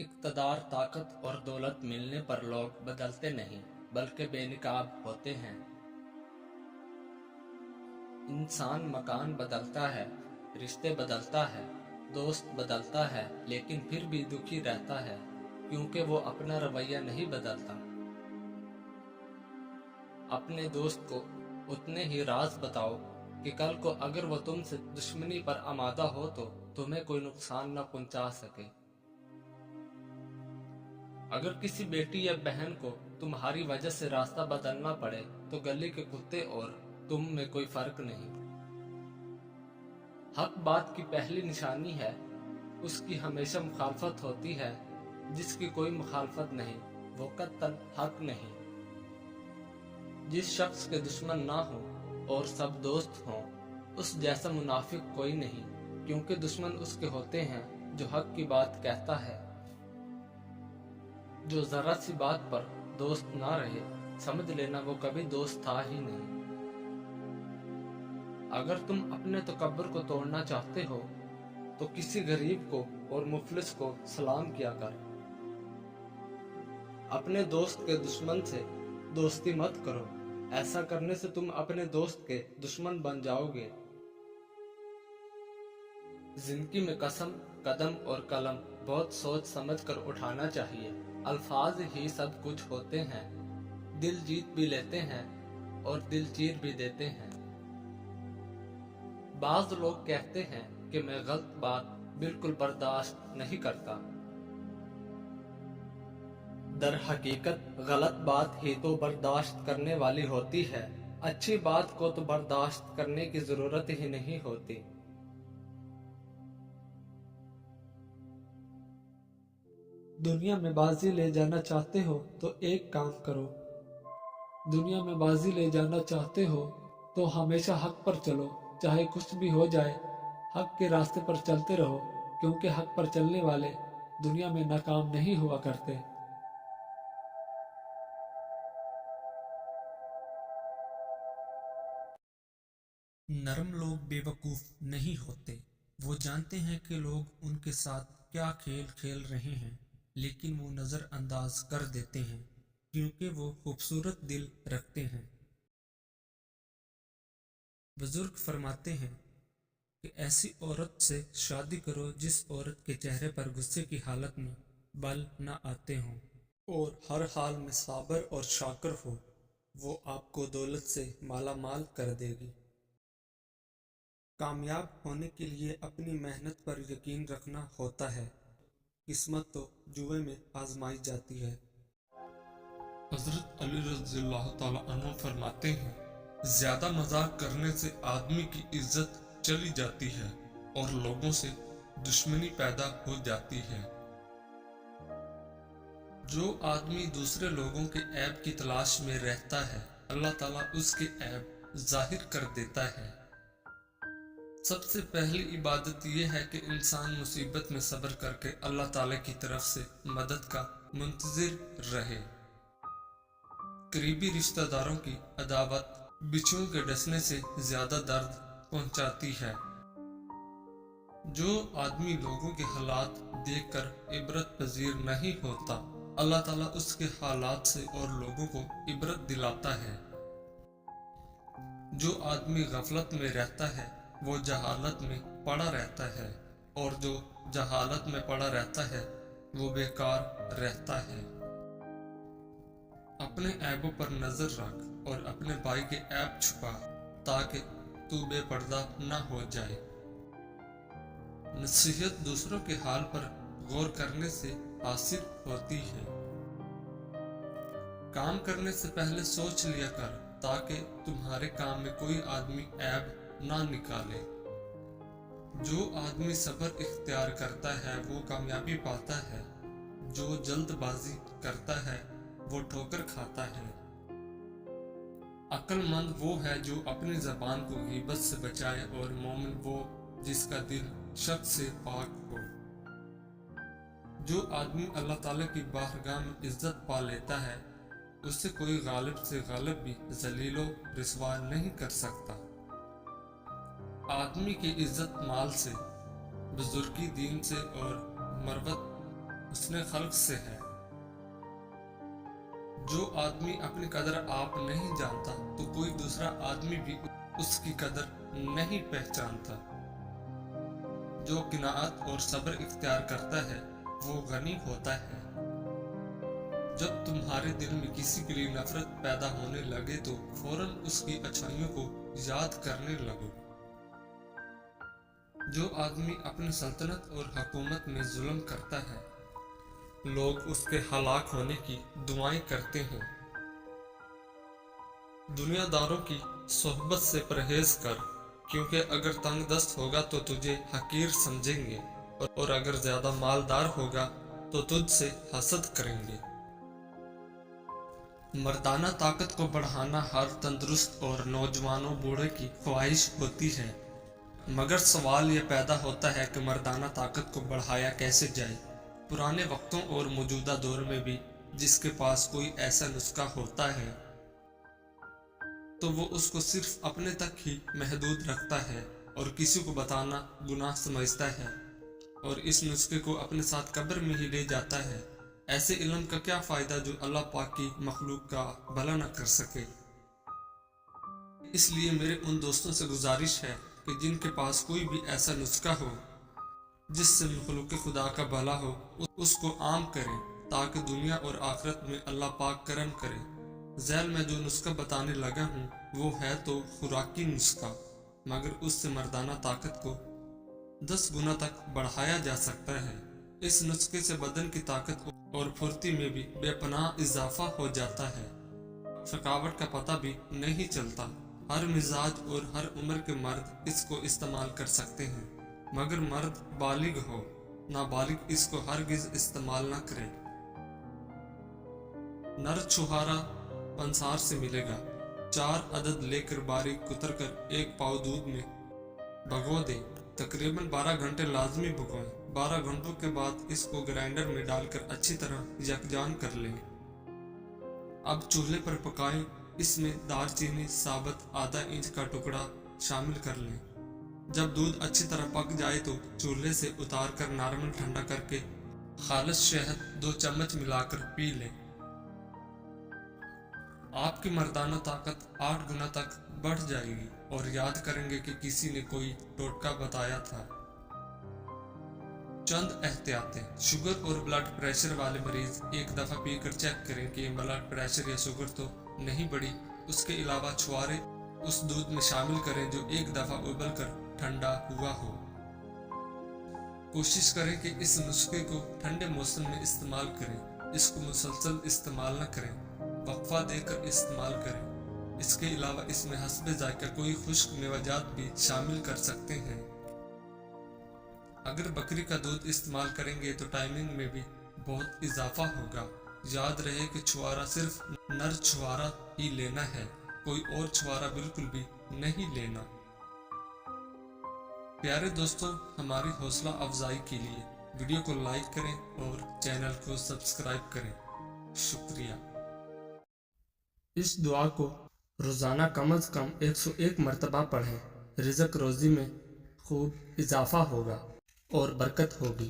इक़्तिदार, ताकत और दौलत मिलने पर लोग बदलते नहीं बल्कि बेनकाब होते हैं। इंसान मकान बदलता है, रिश्ते बदलता है, दोस्त बदलता है, लेकिन फिर भी दुखी रहता है क्योंकि वो अपना रवैया नहीं बदलता। अपने दोस्त को उतने ही राज बताओ कि कल को अगर वो तुमसे दुश्मनी पर आमादा हो तो तुम्हें कोई नुकसान न पहुंचा सके। अगर किसी बेटी या बहन को तुम्हारी वजह से रास्ता बदलना पड़े तो गली के कुत्ते और तुम में कोई फर्क नहीं। हक बात की पहली निशानी है, उसकी हमेशा मुखालफत होती है। जिसकी कोई मुखालफत नहीं वो कत्तल हक नहीं। जिस शख्स के दुश्मन ना हो और सब दोस्त हों, उस जैसा मुनाफिक कोई नहीं, क्योंकि दुश्मन उसके होते हैं जो हक की बात कहता है। जो जरा सी बात पर दोस्त ना रहे, समझ लेना वो कभी दोस्त था ही नहीं। अगर तुम अपने तकब्बुर को तोड़ना चाहते हो तो किसी गरीब को और मुफलिस को सलाम किया कर। अपने दोस्त के दुश्मन से दोस्ती मत करो, ऐसा करने से तुम अपने दोस्त के दुश्मन बन जाओगे। जिंदगी में कसम, कदम और कलम बहुत सोच समझ कर उठाना चाहिए। अल्फाज ही सब कुछ होते हैं, दिल जीत भी लेते हैं और दिल चीर भी देते हैं। बाज लोग कहते हैं कि मैं गलत बात बिल्कुल बर्दाश्त नहीं करता। दर हकीकत गलत बात ही तो बर्दाश्त करने वाली होती है, अच्छी बात को तो बर्दाश्त करने की जरूरत ही नहीं होती। दुनिया में बाजी ले जाना चाहते हो तो एक काम करो। दुनिया में बाजी ले जाना चाहते हो तो हमेशा हक पर चलो, चाहे कुछ भी हो जाए। हक के रास्ते पर चलते रहो, क्योंकि हक पर चलने वाले दुनिया में नाकाम नहीं हुआ करते। नरम लोग बेवकूफ नहीं होते। वो जानते हैं कि लोग उनके साथ क्या खेल खेल रहे हैं, लेकिन वो नजरअंदाज कर देते हैं क्योंकि वो खूबसूरत दिल रखते हैं। बुजुर्ग फरमाते हैं कि ऐसी औरत से शादी करो जिस औरत के चेहरे पर गुस्से की हालत में बल न आते हों और हर हाल में साबर और शाकर हो। वो आपको दौलत से माला माल कर देगी। कामयाब होने के लिए अपनी मेहनत पर यकीन रखना होता है, किस्मत तो जुए में आजमाई जाती है। हजरत अली रज़ियल्लाहु ताला अन्हु फरमाते हैं, ज्यादा मजाक करने से आदमी की इज्जत चली जाती है और लोगों से दुश्मनी पैदा हो जाती है। जो आदमी दूसरे लोगों के ऐब की तलाश में रहता है, अल्लाह ताला उसके ऐब जाहिर कर देता है। सबसे पहली इबादत यह है कि इंसान मुसीबत में सब्र करके अल्लाह ताला की तरफ से मदद का मुंतजिर रहे। करीबी रिश्तेदारों की अदावत बिच्छुओं के डसने से ज्यादा दर्द पहुंचाती है। जो आदमी लोगों के हालात देखकर इबरत पजीर नहीं होता, अल्लाह ताला उसके हालात से और लोगों को इबरत दिलाता है। जो आदमी गफलत में रहता है वो जहालत में पड़ा रहता है, और जो जहालत में पड़ा रहता है वो बेकार रहता है। अपने ऐबों पर नजर रख और अपने भाई के ऐब छुपा, ताकि तू बेपर्दा न हो जाए। नसीहत दूसरों के हाल पर गौर करने से हासिल होती है। काम करने से पहले सोच लिया कर, ताकि तुम्हारे काम में कोई आदमी ऐब ना निकाले। जो आदमी सब्र इख्तियार करता है वो कामयाबी पाता है। जो जल्दबाजी करता है वो ठोकर खाता है। अक्लमंद वो है जो अपनी जबान को गीबत से बचाए, और मोमिन वो जिसका दिल शक से पाक हो। जो आदमी अल्लाह ताला की बारगाह में इज्जत पा लेता है, उससे कोई गालिब से गालिब भी जलीलो रिस्वा नहीं कर सकता। आदमी की इज्जत माल से, बुजुर्गी दीन से और मरवत حسن خلق سے ہے۔ جو آدمی اپنی قدر آپ نہیں جانتا تو کوئی دوسرا آدمی بھی اس کی قدر نہیں پہچانتا۔ جو قناعت اور صبر اختیار کرتا ہے وہ غنی ہوتا ہے۔ جب تمہارے دل میں کسی کے لیے نفرت پیدا ہونے لگے تو فوراً اس کی اچھائیوں کو یاد کرنے لگو۔ جو آدمی اپنی سلطنت اور حکومت میں ظلم کرتا ہے لوگ اس کے ہلاک ہونے کی دعائیں کرتے ہیں۔ دنیا داروں کی صحبت سے پرہیز کر، کیونکہ اگر تنگ دست ہوگا تو تجھے حقیر سمجھیں گے، اور اگر زیادہ مالدار ہوگا تو تجھ سے حسد کریں گے۔ مردانہ طاقت کو بڑھانا ہر تندرست اور نوجوان و بوڑھے کی خواہش ہوتی ہے، مگر سوال یہ پیدا ہوتا ہے کہ مردانہ طاقت کو بڑھایا کیسے جائے۔ پرانے وقتوں اور موجودہ دور میں بھی جس کے پاس کوئی ایسا نسخہ ہوتا ہے تو وہ اس کو صرف اپنے تک ہی محدود رکھتا ہے اور کسی کو بتانا گناہ سمجھتا ہے، اور اس نسخے کو اپنے ساتھ قبر میں ہی لے جاتا ہے۔ ایسے علم کا کیا فائدہ جو اللہ پاک کی مخلوق کا بھلا نہ کر سکے۔ اس لیے میرے ان دوستوں سے گزارش ہے کہ جن کے پاس کوئی بھی ایسا نسخہ ہو جس سے مخلوق خدا کا بھلا ہو، اس کو عام کریں تاکہ دنیا اور آخرت میں اللہ پاک کرم کرے۔ ذیل میں جو نسخہ بتانے لگا ہوں وہ ہے تو خوراکی نسخہ، مگر اس سے مردانہ طاقت کو 10 گنا تک بڑھایا جا سکتا ہے۔ اس نسخے سے بدن کی طاقت اور پھرتی میں بھی بے پناہ اضافہ ہو جاتا ہے۔ تھکاوٹ کا پتہ بھی نہیں چلتا۔ ہر مزاج اور ہر عمر کے مرد اس کو استعمال کر سکتے ہیں، مگر مرد بالغ ہو، نابالغ اس کو ہرگز استعمال نہ کرے۔ نر چھہارا پنسار سے ملے گا، 4 عدد لے کر باریک کتر کر 1 پاؤ دودھ میں بھگو دیں، تقریباً 12 گھنٹے لازمی بھگوئیں۔ 12 گھنٹوں کے بعد اس کو گرائنڈر میں ڈال کر اچھی طرح یکجان کر لیں۔ اب چولہے پر پکائیں، اس میں دار چینی ثابت ½ انچ کا ٹکڑا شامل کر لیں۔ جب دودھ اچھی طرح پک جائے تو چولہے سے اتار کر نارمل ٹھنڈا کر کے خالص شہد 2 چمچ ملا کر پی لیں۔ آپ کی مردانہ طاقت 8 گنا تک بڑھ جائے گی اور یاد کریں گے کہ کسی نے کوئی ٹوٹکا بتایا تھا۔ چند احتیاطیں۔ شوگر اور بلڈ پریشر والے مریض ایک دفعہ پی کر چیک کریں کہ بلڈ پریشر یا شوگر تو نہیں بڑھی۔ اس کے علاوہ چھوارے اس دودھ میں شامل کریں جو ایک دفعہ ابل کر ٹھنڈا ہوا ہو۔ کوشش کریں کہ اس نسخے کو ٹھنڈے موسم میں استعمال کریں، اس کو مسلسل استعمال نہ کریں، وقفہ دے کر استعمال کریں۔ اس کے علاوہ اس میں حسب ذائقہ کوئی خشک میوجات بھی شامل کر سکتے ہیں۔ اگر بکری کا دودھ استعمال کریں گے تو ٹائمنگ میں بھی بہت اضافہ ہوگا۔ یاد رہے کہ چھوارا صرف نر چھوارا ہی لینا ہے، کوئی اور چھوارا بالکل بھی نہیں لینا۔ پیارے دوستوں، ہماری حوصلہ افزائی کے لیے ویڈیو کو لائک کریں اور چینل کو سبسکرائب کریں۔ شکریہ۔ اس دعا کو روزانہ کم از کم 101 مرتبہ پڑھیں، رزق روزی میں خوب اضافہ ہوگا اور برکت ہوگی۔